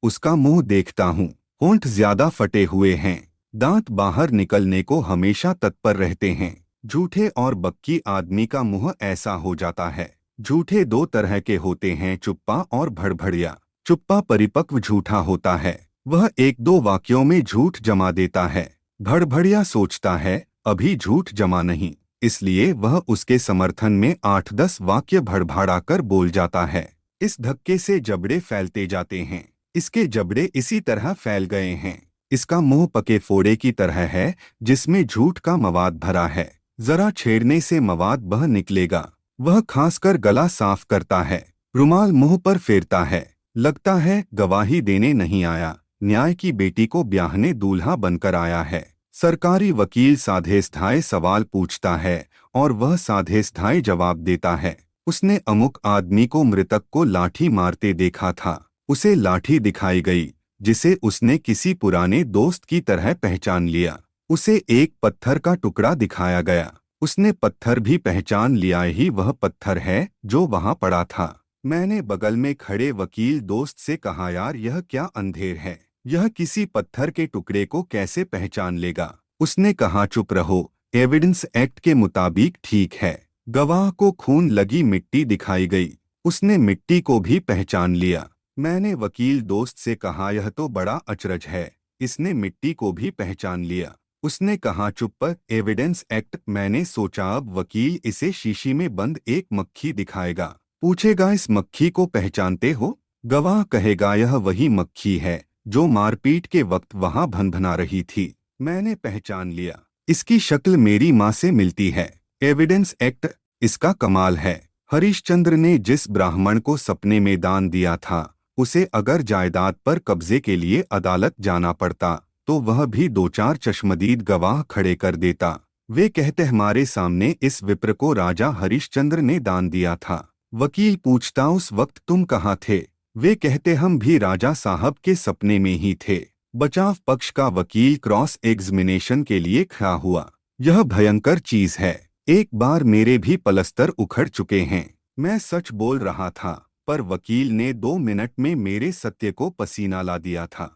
उसका मुंह देखता हूँ। होंठ ज्यादा फटे हुए हैं। दांत बाहर निकलने को हमेशा तत्पर रहते हैं। झूठे और बक्की आदमी का मुंह ऐसा हो जाता है। झूठे दो तरह के होते हैं, चुप्पा और भड़भड़िया। चुप्पा परिपक्व झूठा होता है। वह एक दो वाक्यों में झूठ जमा देता है। भड़भड़िया सोचता है अभी झूठ जमा नहीं, इसलिए वह उसके समर्थन में 8-10 वाक्य भड़भाड़ा कर बोल जाता है। इस धक्के से जबड़े फैलते जाते हैं। इसके जबड़े इसी तरह फैल गए हैं। इसका मुंह पके फोड़े की तरह है जिसमें झूठ का मवाद भरा है। जरा छेड़ने से मवाद बह निकलेगा। वह खांसकर गला साफ करता है। रुमाल मुंह पर फेरता है। लगता है गवाही देने नहीं आया, न्याय की बेटी को ब्याहने दूल्हा बनकर आया है। सरकारी वकील साधेस्थाए सवाल पूछता है और वह साधेस्थाए जवाब देता है। उसने अमुक आदमी को मृतक को लाठी मारते देखा था। उसे लाठी दिखाई गई जिसे उसने किसी पुराने दोस्त की तरह पहचान लिया। उसे एक पत्थर का टुकड़ा दिखाया गया। उसने पत्थर भी पहचान लिया, ही वह पत्थर है जो वहां पड़ा था। मैंने बगल में खड़े वकील दोस्त से कहा, यार यह क्या अंधेर है, यह किसी पत्थर के टुकड़े को कैसे पहचान लेगा। उसने कहा, चुप रहो, एविडेंस एक्ट के मुताबिक ठीक है। गवाह को खून लगी मिट्टी दिखाई गई। उसने मिट्टी को भी पहचान लिया। मैंने वकील दोस्त से कहा, यह तो बड़ा अचरज है, इसने मिट्टी को भी पहचान लिया। उसने कहा, चुप पर, एविडेंस एक्ट। मैंने सोचा अब वकील इसे शीशी में बंद एक मक्खी दिखाएगा। पूछेगा, इस मक्खी को पहचानते हो? गवाह कहेगा, यह वही मक्खी है जो मारपीट के वक्त वहां भनभना रही थी। मैंने पहचान लिया, इसकी शक्ल मेरी माँ से मिलती है। एविडेंस एक्ट, इसका कमाल है। हरिश्चंद्र ने जिस ब्राह्मण को सपने में दान दिया था, उसे अगर जायदाद पर कब्जे के लिए अदालत जाना पड़ता तो वह भी 2-4 चश्मदीद गवाह खड़े कर देता। वे कहते, हमारे सामने इस विप्र को राजा हरिश्चंद्र ने दान दिया था। वकील पूछता, उस वक्त तुम कहाँ थे? वे कहते, हम भी राजा साहब के सपने में ही थे। बचाव पक्ष का वकील क्रॉस एग्जामिनेशन के लिए खड़ा हुआ। यह भयंकर चीज है। एक बार मेरे भी पलस्तर उखड़ चुके हैं। मैं सच बोल रहा था, पर वकील ने 2 मिनट में मेरे सत्य को पसीना ला दिया था।